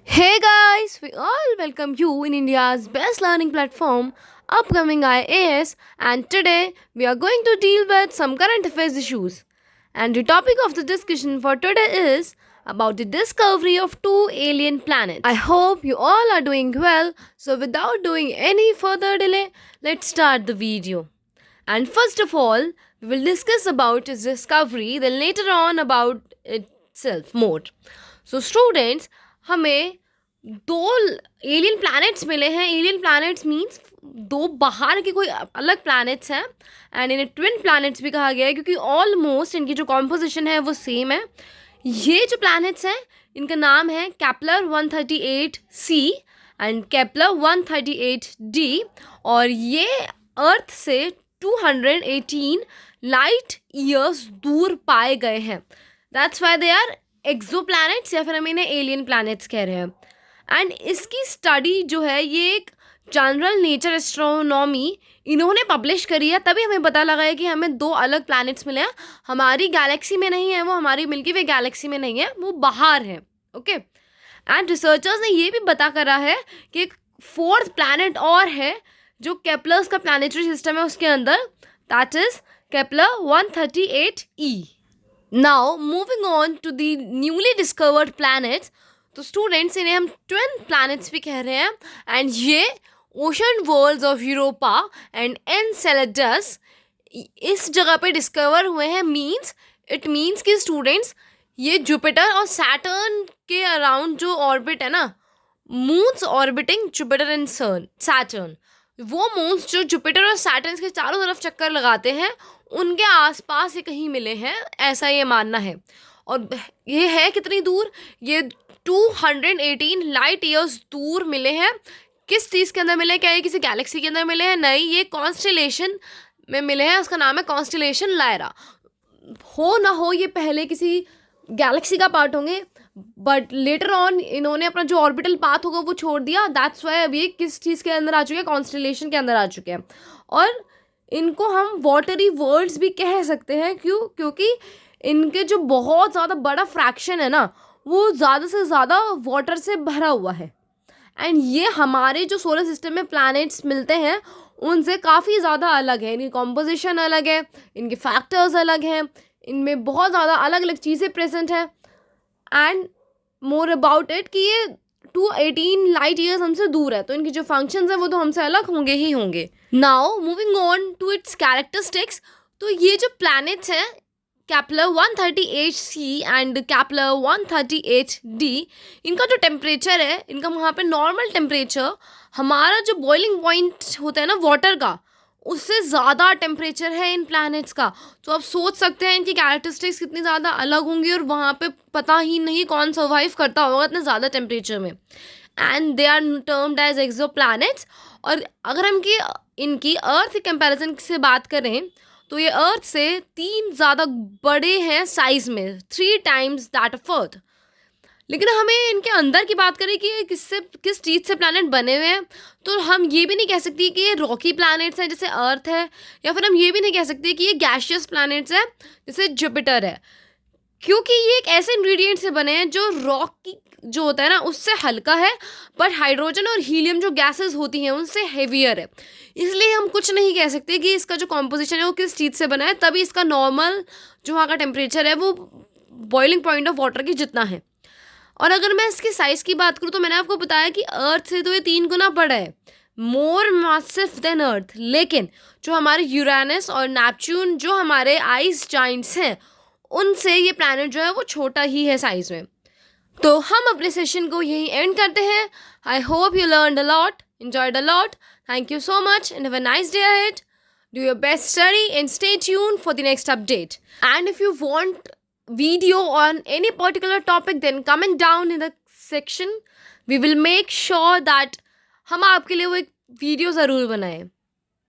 Hey guys, we all welcome you in India's best learning platform, Upcoming IAS, and today we are going to deal with some current affairs issues. And the topic of the discussion for today is about the discovery of two alien planets. I hope you all are doing well, so without doing any further delay, let's start the video. And first of all, we will discuss about its discovery, then later on about itself more. So students, हमें दो alien planets मिले हैं. Alien planets means दो बाहर के कोई अलग planets हैं एंड इन्हें ट्विन प्लैनेट्स भी कहा गया है क्योंकि ऑलमोस्ट इनकी जो कॉम्पोजिशन है वो सेम है. ये जो प्लैनेट्स हैं इनका नाम है Kepler 138c and Kepler 138d और ये अर्थ से 218 लाइट ईयर्स दूर पाए गए हैं. That's why they are exoplanets या फिर हम इन्हें एलियन प्लैनेट्स कह रहे हैं. एंड इसकी स्टडी जो है ये एक जनरल नेचर एस्ट्रोनॉमी इन्होंने पब्लिश करी है, तभी हमें पता लगा है कि हमें दो अलग प्लैनेट्स मिले हैं. हमारी गैलेक्सी में नहीं है वो, हमारी मिल्की वे गैलेक्सी में नहीं है, वो बाहर है. ओके, एंड रिसर्चर्स ने ये भी बता करा है कि एक फोर्थ प्लैनेट और है जो केपलर्स का प्लैनेटरी सिस्टम है उसके अंदर, that is Kepler 138e. Now moving on to the newly discovered planets, तो स्टूडेंट्स इन्हें हम ट्विन प्लैनेट्स भी कह रहे हैं एंड ये ocean worlds of Europa and Enceladus इस जगह पे डिस्कवर हुए हैं. इट मीन्स कि स्टूडेंट्स ये जुपिटर और सैटर्न के अराउंड जो ऑर्बिट है ना, moons orbiting Jupiter and Saturn, वो मून्स जो जुपिटर और सैटर्न के चारों तरफ चक्कर लगाते हैं उनके आसपास ये कहीं मिले हैं, ऐसा ये मानना है. और ये है कितनी दूर, ये 218 लाइट ईयर्स दूर मिले हैं. किस चीज़ के अंदर मिले हैं? क्या ये किसी गैलेक्सी के अंदर मिले हैं? नहीं, ये कॉन्स्टेलेशन में मिले हैं. उसका नाम है कॉन्स्टेलेशन लायरा. हो ना हो ये पहले किसी गैलेक्सी का पार्ट होंगे, बट लेटर ऑन इन्होंने अपना जो ऑर्बिटल पाथ होगा वो छोड़ दिया. दैट्स वाई अब ये किस चीज़ के अंदर आ चुके हैं? कॉन्स्टेलेशन के अंदर आ चुके हैं. और इनको हम वाटरी वर्ल्ड्स भी कह सकते हैं. क्योंकि इनके जो बहुत ज़्यादा बड़ा फ्रैक्शन है ना, वो ज़्यादा से ज़्यादा वाटर से भरा हुआ है. एंड ये हमारे जो सोलर सिस्टम में प्लैनेट्स मिलते हैं उनसे काफ़ी ज़्यादा अलग है. इनकी कॉम्पोजिशन अलग है, इनके फैक्टर्स अलग हैं, इनमें बहुत ज़्यादा अलग अलग चीज़ें प्रेजेंट हैं. एंड मोर अबाउट इट कि ये 218 लाइट ईयर्स हमसे दूर है, तो इनकी जो फंक्शंस हैं वो तो हमसे अलग होंगे ही होंगे. Now moving on to its characteristics, तो ये जो प्लैनेट्स हैं Kepler 138c and Kepler 138d, इनका जो टेम्परेचर है, इनका वहाँ पे नॉर्मल टेम्परेचर हमारा जो बॉइलिंग पॉइंट होता है ना वाटर का, उससे ज़्यादा टेम्परेचर है इन प्लैनेट्स का. तो आप सोच सकते हैं इनकी कैरेक्टरिस्टिक्स कितनी ज़्यादा अलग होंगी और वहाँ पे पता ही नहीं कौन सर्वाइव करता होगा इतने ज़्यादा टेम्परेचर में. And they are termed as exoplanets. और अगर हम इनकी अर्थ कंपैरिजन से बात करें तो ये अर्थ से 3 ज़्यादा बड़े हैं साइज़ में, 3 टाइम्स दैट ऑफ अर्थ. लेकिन हमें इनके अंदर की बात करें कि ये किस चीज़ से प्लैनेट बने हुए हैं, तो हम ये भी नहीं कह सकते कि ये रॉकी प्लैनेट्स हैं जैसे अर्थ है, या फिर हम ये भी नहीं कह सकते कि ये गैशियस प्लैनेट्स हैं जैसे जुपिटर है, क्योंकि ये एक ऐसे इंग्रेडिएंट से बने हैं जो रॉक की जो होता है ना उससे हल्का है, बट हाइड्रोजन और हीलियम जो गैसेस होती हैं उनसे हेवियर है. इसलिए हम कुछ नहीं कह सकते कि इसका जो कॉम्पोजिशन है वो किस चीज़ से बना है. तभी इसका नॉर्मल जो वहाँ का टेम्परेचर है वो बॉइलिंग पॉइंट ऑफ वाटर की जितना है. और अगर मैं इसकी साइज़ की बात करूँ तो मैंने आपको बताया कि अर्थ से तो ये 3 गुना बड़ा है, मोर मासिव देन अर्थ. लेकिन जो हमारे यूरेनस और नेपच्यून जो हमारे आइस जाइंट्स हैं उनसे ये प्लैनेट जो है वो छोटा ही है साइज़ में. तो हम अपने सेशन को यहीं एंड करते हैं. I hope you learned a lot, enjoyed a lot. Thank you so much and have a nice day ahead. Do your best study and stay tuned for the next update. And if you want video on any particular topic, then comment down in the section. We will make sure that हम आपके लिए वो एक video ज़रूर बनाएं.